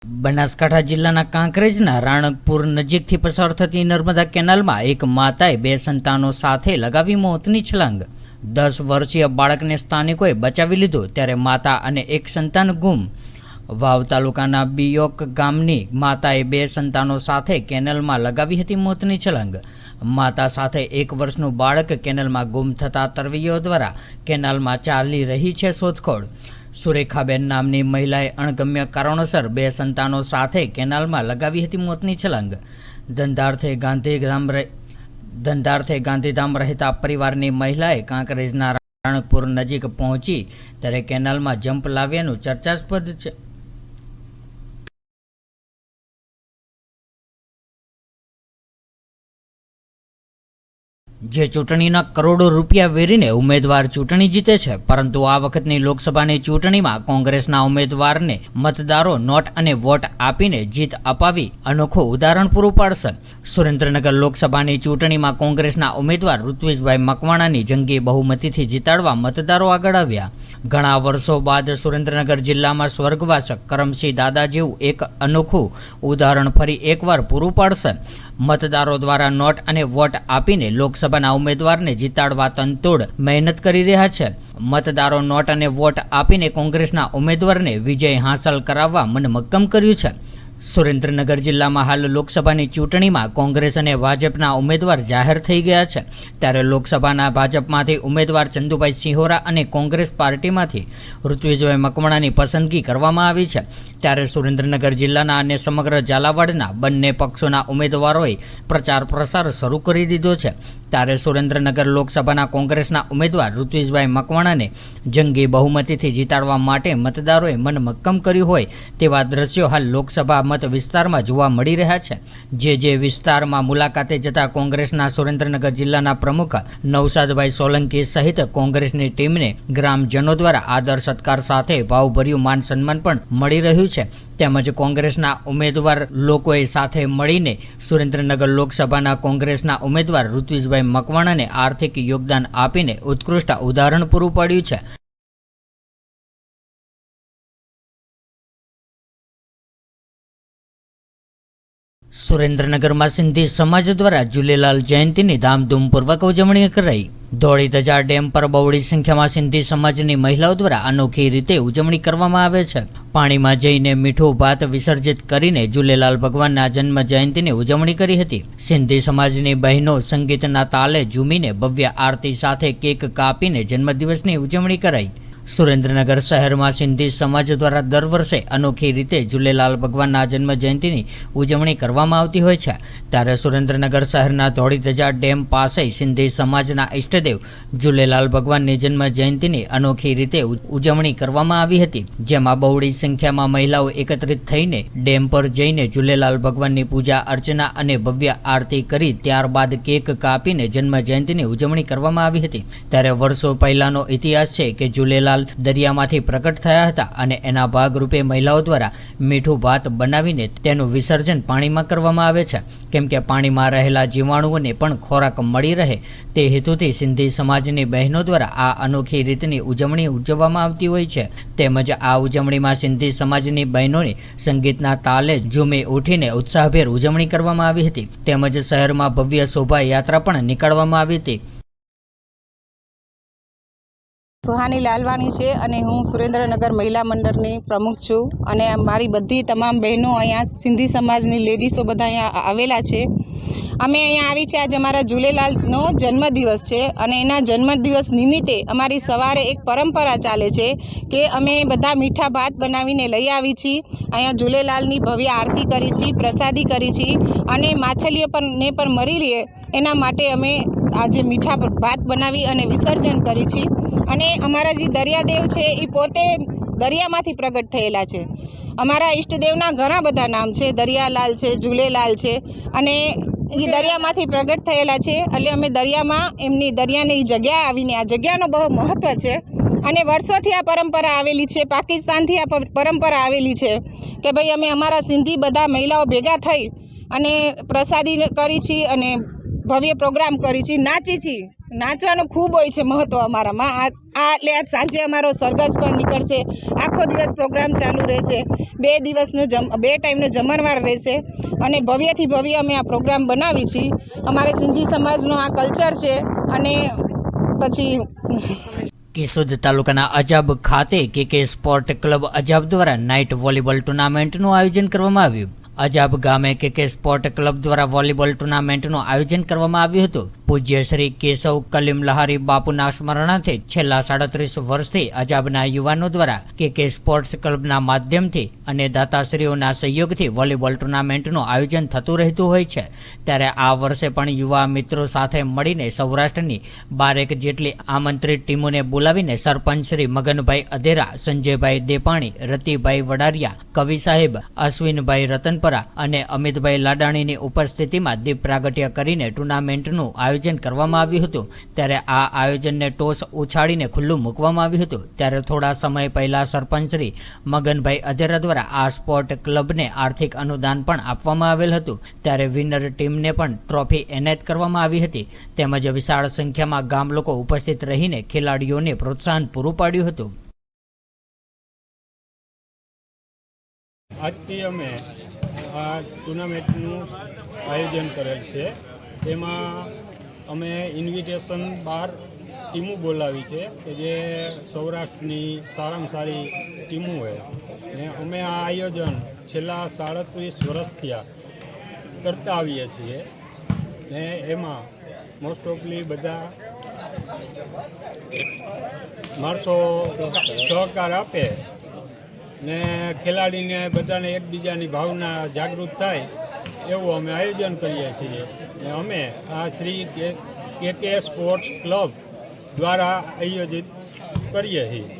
બનાસકાંઠા જિલ્લાના કાંકરેજના રાણકપુર નજીકથી પસાર થતી નર્મદા કેનાલમાં એક માતાએ 2 સંતાનો સાથે લગાવી મોતની છલાંગ। 10 વર્ષીય બાળકને સ્થાનિકોએ બચાવી લીધું, ત્યારે માતા અને એક સંતાન ગુમ। વાવ તાલુકાના બિયોક ગામની માતાએ 2 સંતાનો સાથે કેનાલમાં લગાવી હતી મોતની છલાંગ। માતા સાથે 1 વર્ષનું બાળક કેનાલમાં ગુમ થતા તરવૈયાઓ દ્વારા કેનાલમાં ચાલી રહી છે શોધખોળ। સુરેખાબેન નામની મહિલાએ અણગમ્ય કારણોસર 2 સંતાનો સાથે કેનાલમાં લગાવી હતી મોતની છલાંગ। ધંધાર્થે ગાંધીધામ રહેતા પરિવારની મહિલાએ કાંકરેજના રાણકપુર નજીક પહોંચી ત્યારે કેનાલમાં જમ્પ લાવ્યાનું ચર્ચાસ્પદ છે। જે ચૂંટણીના કરોડો રૂપિયા વેરીને ઉમેદવાર ચૂંટણી જીતે છે, પરંતુ આ વખતની લોકસભાની ચૂંટણીમાં કોંગ્રેસના ઉમેદવારને મતદારો નોટ અને વોટ આપીને જીત અપાવી અનોખું ઉદાહરણ પૂરું પાડશે। સુરેન્દ્રનગર લોકસભાની ચૂંટણીમાં કોંગ્રેસના ઉમેદવાર ઋત્વિજભાઈ મકવાણાની જંગી બહુમતીથી જીતાડવા મતદારો આગળ આવ્યા। ઘણા વર્ષો બાદ સુરેન્દ્રનગર જિલ્લામાં સ્વર્ગવાસ કરમસિંહ દાદા જેવું એક અનોખું ઉદાહરણ ફરી એકવાર પૂરું પાડશે। મતદારો દ્વારા નોટ અને વોટ આપીને લોકસભાના ઉમેદવારને જીતાડવા તનતોડ મહેનત કરી રહ્યા છે। મતદારો નોટ અને વોટ આપીને કોંગ્રેસના ઉમેદવારને વિજય હાંસલ કરાવવા મનમક્કમ કર્યું છે। સુરેન્દ્રનગર જિલ્લામાં હાલ લોકસભાની ચૂંટણીમાં કોંગ્રેસ અને ભાજપના ઉમેદવાર જાહેર થઈ ગયા છે, ત્યારે લોકસભાના ભાજપમાંથી ઉમેદવાર ચંદુભાઈ સિંહોરા અને કોંગ્રેસ પાર્ટીમાંથી ઋત્વિજભાઈ મકવાણાની પસંદગી કરવામાં આવી છે। ત્યારે સુરેન્દ્રનગર જિલ્લાના અને સમગ્ર ઝાલાવાડના બંને પક્ષોના ઉમેદવારોએ પ્રચાર પ્રસાર શરૂ કરી દીધો છે। ત્યારે સુરેન્દ્રનગર લોકસભાના કોંગ્રેસના ઉમેદવાર ઋત્વિજભાઈ મકવાણાને જંગી બહુમતીથી જીતાડવા માટે મતદારોએ મનમક્કમ કર્યું હોય તેવા દ્રશ્યો હાલ લોકસભા મત વિસ્તારમાં જોવા મળી રહ્યા છે। જે વિસ્તારમાં મુલાકાતે જતા કોંગ્રેસના સુરેન્દ્રનગર જિલ્લાના પ્રમુખ નવસાદભાઈ સોલંકી સહિત કોંગ્રેસની ટીમને ગ્રામજનો દ્વારા આદર સત્કાર સાથે ભાવભર્યું માન સન્માન પણ મળી રહ્યું છે। તેમજ કોંગ્રેસના ઉમેદવાર લોકોએ સાથે મળીને સુરેન્દ્રનગર લોકસભાના કોંગ્રેસના ઉમેદવાર ઋત્વિજભાઈ મકવાણાને આર્થિક યોગદાન આપીને ઉત્કૃષ્ટ ઉદાહરણ પૂરું પાડ્યું છે। સુરેન્દ્રનગરમાં સિંધી સમાજ દ્વારા ઝૂલેલાલ જયંતીની ધામધૂમપૂર્વક ઉજવણી કરાઈ। ધોળી ધજા ડેમ પર બહોળી સંખ્યામાં સિંધી સમાજની મહિલાઓ દ્વારા અનોખી રીતે ઉજવણી કરવામાં આવે છે। પાણીમાં જઈને મીઠું ભાત વિસર્જિત કરીને ઝૂલેલાલ ભગવાનના જન્મ જયંતીની ઉજવણી કરી હતી। સિંધી સમાજની બહેનો સંગીતના તાલે ઝૂમીને ભવ્ય આરતી સાથે કેક કાપીને જન્મદિવસની ઉજવણી કરાઈ। સુરેન્દ્રનગર શહેરમાં સિંધી સમાજ દ્વારા દર વર્ષે અનોખી રીતે ઝૂલેલાલ ભગવાનના જન્મ જયંતીની ઉજવણી કરવામાં આવતી હોય છે। ત્યારે સુરેન્દ્રનગર શહેરના ધોળી ધજા ડેમ પાસે સિંધી સમાજના ઈષ્ટદેવ ઝૂલેલાલ ભગવાનની જન્મ જયંતીની અનોખી રીતે ઉજવણી કરવામાં આવી હતી, જેમાં બહોળી સંખ્યામાં મહિલાઓ એકત્રિત થઈને ડેમ પર જઈને ઝૂલેલાલ ભગવાનની પૂજા અર્ચના અને ભવ્ય આરતી કરી ત્યારબાદ કેક કાપીને જન્મ જયંતીની ઉજવણી કરવામાં આવી હતી। ત્યારે વર્ષો પહેલાનો ઇતિહાસ છે કે ઝૂલેલાલ દરિયામાંથી પ્રગટ થયા હતા અને એના ભાગરૂપે મહિલાઓ દ્વારા મીઠું ભાત બનાવીને તેનું વિસર્જન પાણીમાં કરવામાં આવે છે, કેમ કે પાણીમાં રહેલા જીવાણુઓને પણ ખોરાક મળી રહે તે હેતુથી સિંધી સમાજની બહેનો દ્વારા આ અનોખી રીતની ઉજવણી ઉજવવામાં આવતી હોય છે। તેમજ આ ઉજવણીમાં સિંધી સમાજની બહેનોને સંગીતના તાલે ઝૂમી ઉઠીને ઉત્સાહભેર ઉજવણી કરવામાં આવી હતી। તેમજ શહેરમાં ભવ્ય શોભાયાત્રા પણ નીકાળવામાં આવી હતી। સુહાની લાલવાણી છે અને હું સુરેન્દ્રનગર મહિલા મંડળની પ્રમુખ છું અને મારી બધી તમામ બહેનો અહીંયા સિંધી સમાજની લેડીઝો બધા અહીંયા આવેલા છે। અમે અહીંયા આવી છે, આજે અમારા ઝૂલેલાલનો જન્મદિવસ છે અને એના જન્મદિવસ નિમિત્તે અમારી સવારે એક પરંપરા ચાલે છે કે અમે બધા મીઠા ભાત બનાવીને લઈ આવી છીએ। અહીંયા ઝૂલેલાલની ભવ્ય આરતી કરી છે, પ્રસાદી કરી છે અને માછલીઓ પણ મળી રહે એના માટે અમે આજે મીઠા ભાત બનાવી અને વિસર્જન કરી છે। અને અમારા જે દરિયાદેવ છે એ પોતે દરિયામાંથી પ્રગટ થયેલા છે। અમારા ઈષ્ટદેવના ઘણા બધા નામ છે, દરિયાલાલ છે, ઝૂલેલાલ છે અને એ દરિયામાંથી પ્રગટ થયેલા છે। એટલે અમે દરિયામાં એમની દરિયાની જગ્યા આવીને આ જગ્યાનો બહુ મહત્ત્વ છે અને વર્ષોથી આ પરંપરા આવેલી છે। પાકિસ્તાનથી આ પરંપરા આવેલી છે કે ભાઈ અમે અમારા સિંધી બધા મહિલાઓ ભેગા થઈ અને પ્રસાદી કરી છીએ અને ભવ્ય પ્રોગ્રામ કરી છીએ, નાચી છીએ। નાચવાનું ખૂબ હોય છે મહત્ત્વ અમારામાં। એટલે આજ સાંજે અમારો સરઘસ પણ નીકળશે, આખો દિવસ પ્રોગ્રામ ચાલુ રહેશે। બે ટાઈમનો જમણવાર રહેશે અને ભવ્યથી ભવ્ય અમે આ પ્રોગ્રામ બનાવી છીએ. અમારે સિંધી સમાજનો આ કલ્ચર છે. અને પછી કેશોદ તાલુકાના અજાબ ખાતે કે સ્પોર્ટ ક્લબ અજાબ દ્વારા નાઇટ વોલીબોલ ટુર્નામેન્ટનું આયોજન કરવામાં આવ્યું. અજાબ ગામે કે સ્પોર્ટ ક્લબ દ્વારા વોલીબોલ ટુર્નામેન્ટનું આયોજન કરવામાં આવ્યું હતું. પૂજ્ય શ્રી કેશવ કલીમ લહારી બાપુના સ્મરણાર્થે છેલ્લા 37 વર્ષથી અજાબના યુવાનો દ્વારા કે સ્પોર્ટ્સ ક્લબના માધ્યમથી અને દાતાશ્રીઓના સહયોગથી વોલીબોલ ટુર્નામેન્ટનું આયોજન થતું રહેતું હોય છે. ત્યારે આ વર્ષે પણ યુવા મિત્રો સાથે મળીને સૌરાષ્ટ્રની 12 જેટલી આમંત્રિત ટીમોને બોલાવીને સરપંચ શ્રી મગનભાઈ અધેરા, સંજયભાઈ દેપાણી, રતિભાઈ વડારિયા, કવિ સાહેબ, અશ્વિનભાઈ રતનપરા અને અમિતભાઈ લાડાણીની ઉપસ્થિતિમાં દીપ પ્રાગટ્ય કરીને ટુર્નામેન્ટનું આયોજન કરવામાં આવ્યું હતું. ત્યારે આ આયોજનને ટોસ ઉછાળીને ખુલ્લું મૂકવામાં આવ્યું હતું. ત્યારે થોડા સમય પહેલા સરપંચ શ્રી મગનભાઈ અધેરા દ્વારા આ સ્પોર્ટ ક્લબને આર્થિક અનુદાન પણ આપવામાં આવેલ હતું. ત્યારે વિનર ટીમને પણ ટ્રોફી એનાયત કરવામાં આવી હતી. તેમજ વિશાળ સંખ્યામાં ગામ લોકો ઉપસ્થિત રહીને ખેલાડીઓને પ્રોત્સાહન પૂરું પાડ્યું હતું. આજથી અમે આ ટુર્નામેન્ટનું આયોજન કરેલ છે. તેમાં અમે ઇન્વિટેશન 12 ટીમો બોલાવી છે કે જે સૌરાષ્ટ્રની સારામાં સારી ટીમો હોય. ને અમે આ આયોજન છેલ્લા 37 વર્ષથી કરતા આવીએ છીએ. ને એમાં મોસ્ટ ઓફલી બધા માણસો સહકાર આપે ને ખેલાડીને બધાને એકબીજાની ભાવના જાગૃત થાય એવું અમે આયોજન કરીએ છીએ. ને અમે આ શ્રી કે સ્પોર્ટ્સ ક્લબ દ્વારા આયોજિત કરીએ છીએ.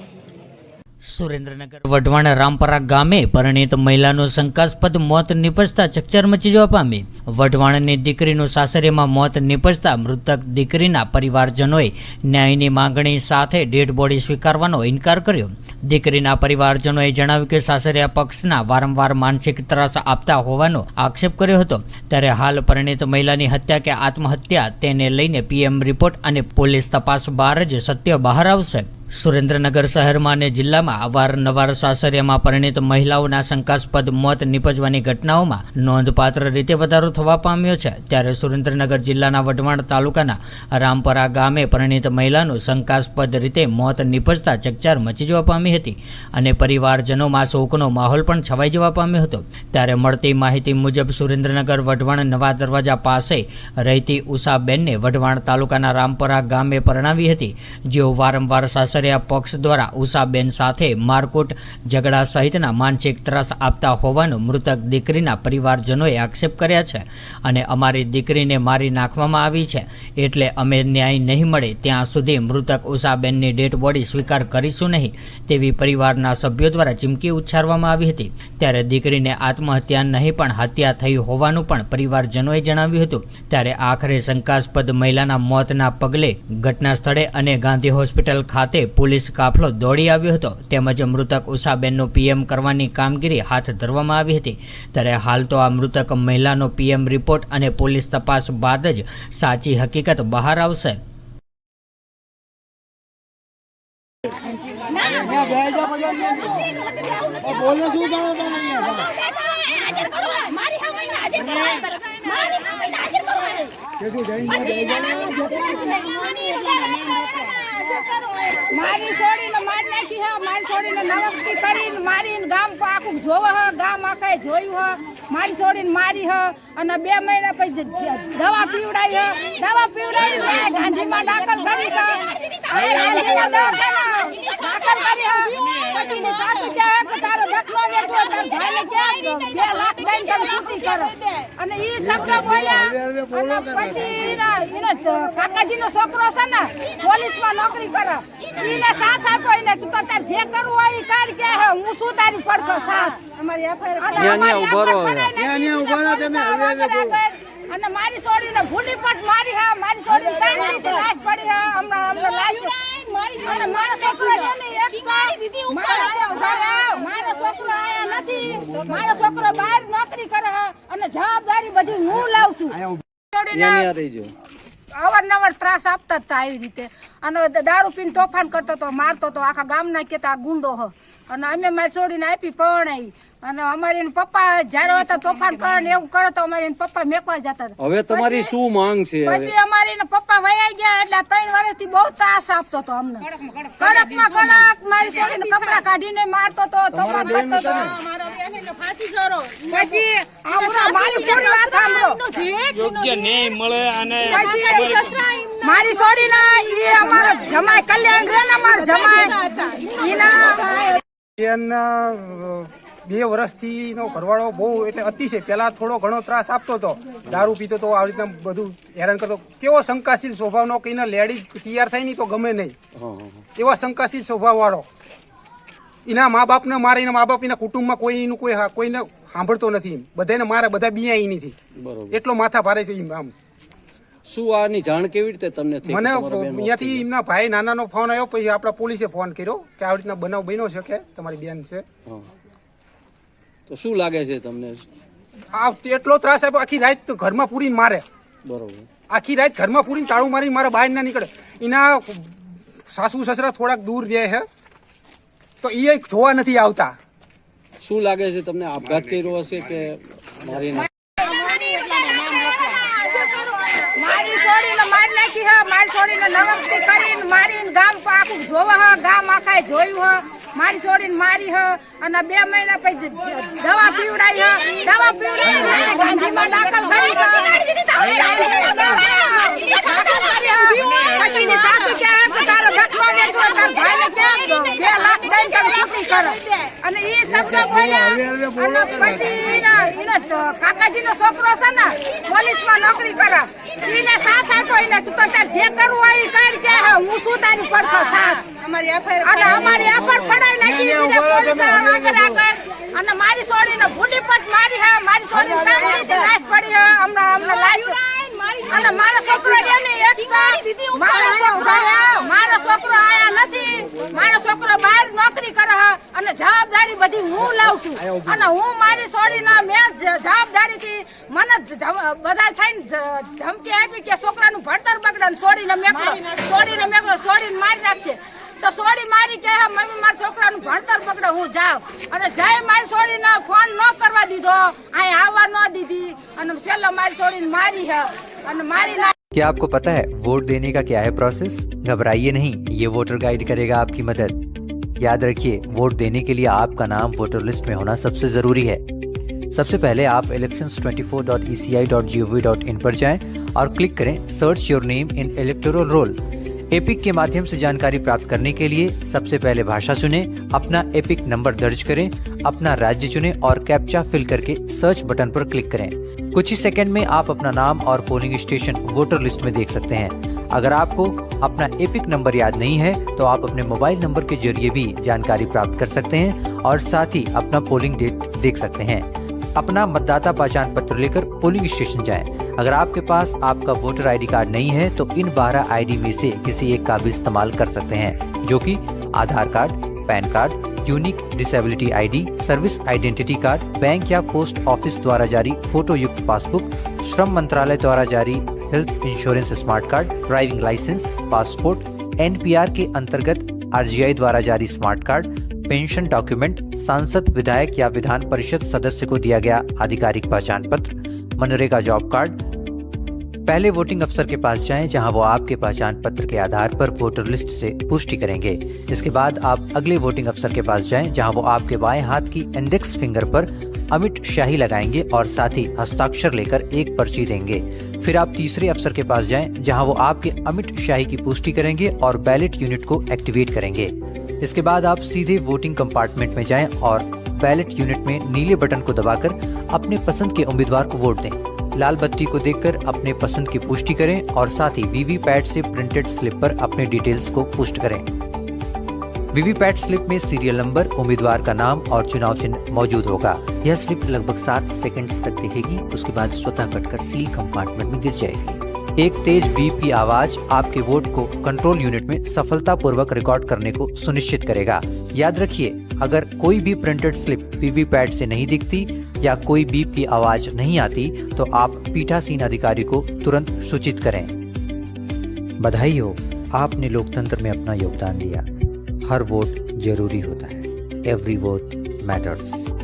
સુરેન્દ્રનગર વઢવાણ રામપરા ગામે પરિણીત મહિલાનું શંકાસ્પદ મોત નિપજતા ચકચાર મચી જવા પામી. વઢવાણની દીકરીનું સાસરીમાં મોત નિપજતા મૃતક દીકરીના પરિવારજનોએ ન્યાયની માંગણી સાથે ડેડ બોડી સ્વીકારવાનો ઇનકાર કર્યો. દીકરીના પરિવારજનોએ જણાવ્યું કે સાસરિયા પક્ષના વારંવાર માનસિક ત્રાસ આપતા હોવાનો આક્ષેપ કર્યો હતો. ત્યારે હાલ પરિણીત મહિલાની હત્યા કે આત્મહત્યા તેને લઈને પીએમ રિપોર્ટ અને પોલીસ તપાસ બહાર જ સત્ય બહાર આવશે. સુરેન્દ્રનગર શહેરમાં અને જિલ્લામાં અવારનવાર સાસરિયામાં પરિણીત મહિલાઓના શંકાસ્પદ મોત નિપજવાની ઘટનાઓમાં નોંધપાત્ર રીતે વધારો થવા પામ્યો છે. ત્યારે સુરેન્દ્રનગર જિલ્લાના વઢવાણ તાલુકાના રામપરા ગામે પરિણીત મહિલાનું શંકાસ્પદ રીતે મોત નિપજતા ચકચાર મચી જવા પામી હતી અને પરિવારજનોમાં શોકનો માહોલ પણ છવાઈ જવા પામ્યો હતો. ત્યારે મળતી માહિતી મુજબ સુરેન્દ્રનગર વઢવાણ નવા દરવાજા પાસે રહેતી ઉષાબેનને વઢવાણ તાલુકાના રામપરા ગામે પરણાવી હતી. જેઓ વારંવાર સાસરિયા પક્ષ દ્વારા ઉષાબેન સાથે મારકુટ, ઝઘડા સહિતના માનસિક ત્રાસ આપતા હોવાનો મૃતક દીકરીના પરિવારજનોએ આક્ષેપ કર્યા છે અને અમારી દીકરીને મારી નાખવામાં આવી છે એટલે અમે ન્યાય નહીં મળે ત્યાં સુધી મૃતક ઉષાબેનની ડેડ બોડી સ્વીકાર કરીશું નહીં તેવી પરિવારના સભ્યો દ્વારા ચીમકી ઉચ્ચારવામાં આવી હતી. ત્યારે દીકરીને આત્મહત્યા નહીં પણ હત્યા થઈ હોવાનું પણ પરિવારજનોએ જણાવ્યું હતું. ત્યારે આખરે શંકાસ્પદ મહિલાના મોતના પગલે ઘટના સ્થળે અને ગાંધી હોસ્પિટલ ખાતે પોલીસ કાફલો દોડી આવ્યો હતો. તેમજ મૃતક ઉષાબેનનું પીએમ કરવાની કામગીરી હાથ ધરવામાં આવી હતી. ત્યારે હાલ તો આ મૃતક મહિલાનો પીએમ રિપોર્ટ અને પોલીસ તપાસ બાદ જ સાચી હકીકત બહાર આવશે. મારી છોડીને મારી નાખી હે, મારી છોડીને નવસ્તી કરીને મારીને ગામ આખું જોવે હે, ગામ આખાએ જોયું હે, મારી છોડીને મારી હે અને 2 મહિના પછી દવા પીવડાવી હે, દવા પીવડાવી ગાંધીમાં દાખલ કરી છે અને ગાંધીમાં દાખલ કરી હે. પછી એની સાસુ કહે કે તારો દખલો લેશો, તાર ભાઈને કહે 2 લાખ દઈને તને છૂટી કરો અને એ શબ્દ બોલ્યા. અને પછી એના કાકાજીનો છોકરો છે ને પોલીસમાં નોકરી કરે, એને સાથ આપો એને, તું તો તાર જે કરવું હોય એ કર કે હે, હું શું તારી પડખો સાથ. અમારી અને મારી છોડીને ભૂલી પટ મારી હે, મારી છોડીને 3 દિવસ લાશ પડી હે, હમણાં લાશ અને મારો છોકરો જેની મારો છોકરો આયા નથી, મારો છોકરો બહાર નોકરી કરે હે અને જવાબદારી બધી હું લાવું છું. અવારનવાર ત્રાસ આપતા હતા આવી રીતે અને દારૂ પીને તોફાન કરતો હતો, મારતો હતો, આખા ગામના કહેતા ગુંડો હ અને અમે મારી છોડીને આપી પરણાઈ અને અમારી પપ્પા જ્યારે હતા તોફાન કરે ને એવું કરે તો અમારી પપ્પા મેકવા જતા હતા. હવે તમારી શું માંગ છે? પછી અમારી પપ્પા વયા ગયા એટલે 3 વર્ષથી બહુ ત્રાસ આપતો હતો અમને. કડકમાં કડક મારી છોડીને કપડા કાઢીને મારતો હતો, તોફાન કરતો હતો. પછી મારી પૂરી વાત સાંભળો. યોગ્ય ન્યાય મળે અને મારી છોડીને એ અમારા જમાઈ કલ્યાણ રે ને અમારા જમાઈ એના 2 વર્ષથી નો ઘરવાળો બહુ એટલે અતિશય પહેલા થોડો ઘણો ત્રાસ આપતો હતો, દારૂ પીતો તો આવી રીતના બધું હેરાન કરતો. કેવો શંકાશીલ સ્વભાવનો, કઈને લેડીઝ તૈયાર થાય નહીં તો ગમે નહીં એવા શંકાશીલ સ્વભાવવાળો. એના મા બાપને મારે, એના મા બાપ એના કુટુંબમાં કોઈને સાંભળતો નથી, બધાને મારે, બધા બિયા નથી. એટલો માથા ભારે છે. આમ શું આની જાણ કેવી રીતે તમને થઈ? મને અહીંયાથી એમના ભાઈ નાનાનો ફોન આવ્યો, પછી આપણા પોલીસે ફોન કર્યો કે આવી રીતના બનાવ બન્યો છે કે તમારી બેન છે. તો શું લાગે છે તમને? આ એટલો ત્રાસ આપ્યો, આખી રાત ઘરમાં પૂરીને મારે. બરોબર. આખી રાત ઘરમાં પૂરીને તાળું મારીને મારા બહાર ના નીકળે. એના સાસુ સસરા થોડાક દૂર રહે છે તો એ જોવા નથી આવતા. શું લાગે છે તમને? આપઘાત કર્યો હશે કે મારી મારી છોડીને મારી નાખી હે. મારી છોડીને નવસ્તી કરીને મારીને ગામ આખું જોવા હે, ગામ આખાએ જોયું હે. મારી છોડીને મારી હે અને 2 મહિના પછી દવા પીવડાવી હે. દવા પીવડાવી ગાંધીમાં દાખલ કરી છે. પછી સાસુ કહે કે તારો દખમાં ને તારા ભાઈને કે 2 લાખ દઈ તને છૂટી કરે અને એ શબ્દ બોલ્યા. અને પછી એના કાકાજીનો છોકરો છે ને પોલીસમાં નોકરી કરે, એને સાથ આપો. એને તું તો તાર જે કરવું હોય એ કર કે હું શું તારી પડખો સાથ. અમારી એફઆઈઆર પડાઈ નાખી પોલીસ આગળ. અને મારી છોડીને ભૂડી પટ મારી હે. મારી છોડીને તારી લાશ પડી હે. અમને લાશ અને મારો છોકરો એને એક મારો છોકરો આયા નથી. મારો છોકરો બહાર નોકરી કરે હે અને જવાબદારી બધી હું લાવું છું. અને હું મારી છોડીને મેં જવાબદારીથી મને બધા થઈને ધમકી આપી કે છોકરાનું ભણતર બગડે, છોડીને મેકલો છોડીને મારી નાખશે. તો છોડી મારી કે મમ્મી મારા છોકરાનું ભણતર પકડે, હું જાઉં. અને જય મારી છોડીને ફોન ન કરવા દીધો, અહીં આવવા ન દીધી અને છેલ્લે મારી છોડીને મારી છે અને મારી क्या आपको पता है वोट देने का क्या है प्रोसेस? घबराइए नहीं, ये वोटर गाइड करेगा आपकी मदद. याद रखिए, वोट देने के लिए आपका नाम वोटर लिस्ट में होना सबसे जरूरी है. सबसे पहले आप elections24.eci.gov.in पर जाएं और क्लिक करें search your name in electoral roll. Epic के माध्यम से जानकारी प्राप्त करने के लिए सबसे पहले भाषा चुनें, अपना एपिक नंबर दर्ज करें, अपना राज्य चुनें और कैप्चा फिल करके सर्च बटन पर क्लिक करें. कुछ ही सेकंड में आप अपना नाम और पोलिंग स्टेशन वोटर लिस्ट में देख सकते हैं. अगर आपको अपना एपिक नंबर याद नहीं है तो आप अपने मोबाइल नंबर के जरिए भी जानकारी प्राप्त कर सकते हैं और साथ ही अपना पोलिंग डेट देख सकते हैं. अपना मतदाता पहचान पत्र लेकर पोलिंग स्टेशन जाएं. अगर आपके पास आपका वोटर आईडी कार्ड नहीं है तो इन 12 आईडी में से किसी एक का भी इस्तेमाल कर सकते हैं, जो कि Aadhaar card, PAN card, unique disability ID, service identity card, bank या पोस्ट ऑफिस द्वारा जारी फोटो युक्त पासबुक, श्रम मंत्रालय द्वारा जारी health insurance smart card, driving licence, passport, NPR के अंतर्गत आरजीआई द्वारा जारी स्मार्ट कार्ड, पेंशन डॉक्यूमेंट, सांसद, विधायक या विधान परिषद सदस्य को दिया गया आधिकारिक पहचान पत्र, मनरेगा जॉब कार्ड. पहले वोटिंग अफसर के पास जाएं जहां वो आपके पहचान पत्र के आधार पर वोटर लिस्ट से पुष्टि करेंगे. इसके बाद आप अगले वोटिंग अफसर के पास जाएं जहां वो आपके बाएं हाथ की इंडेक्स फिंगर पर अमिट शाही लगाएंगे और साथ ही हस्ताक्षर लेकर एक पर्ची देंगे. फिर आप तीसरे अफसर के पास जाएं जहां वो आपके अमिट शाही की पुष्टि करेंगे और बैलेट यूनिट को एक्टिवेट करेंगे. इसके बाद आप सीधे वोटिंग कंपार्टमेंट में जाएं और बैलेट यूनिट में नीले बटन को दबाकर अपने पसंद के उम्मीदवार को वोट दें. लाल बत्ती को देखकर अपने पसंद की पुष्टि करें और साथ ही वीवीपैट से प्रिंटेड स्लिप पर अपने डिटेल्स को पुष्ट करें. वीवीपैट स्लिप में सीरियल नंबर, उम्मीदवार का नाम और चुनाव चिन्ह मौजूद होगा. यह स्लिप लगभग 7 सेकंड्स तक दिखेगी, उसके बाद स्वतः कटकर सील कंपार्टमेंट में गिर जाएगी. एक तेज बीप की आवाज आपके वोट को कंट्रोल यूनिट में सफलतापूर्वक रिकॉर्ड करने को सुनिश्चित करेगा. याद रखिए, अगर कोई भी प्रिंटेड स्लिप वीवीपैट से नहीं दिखती या कोई बीप की आवाज नहीं आती तो आप पीठासीन अधिकारी को तुरंत सूचित करें. बधाई हो, आपने लोकतंत्र में अपना योगदान दिया. हर वोट जरूरी होता है. every vote matters.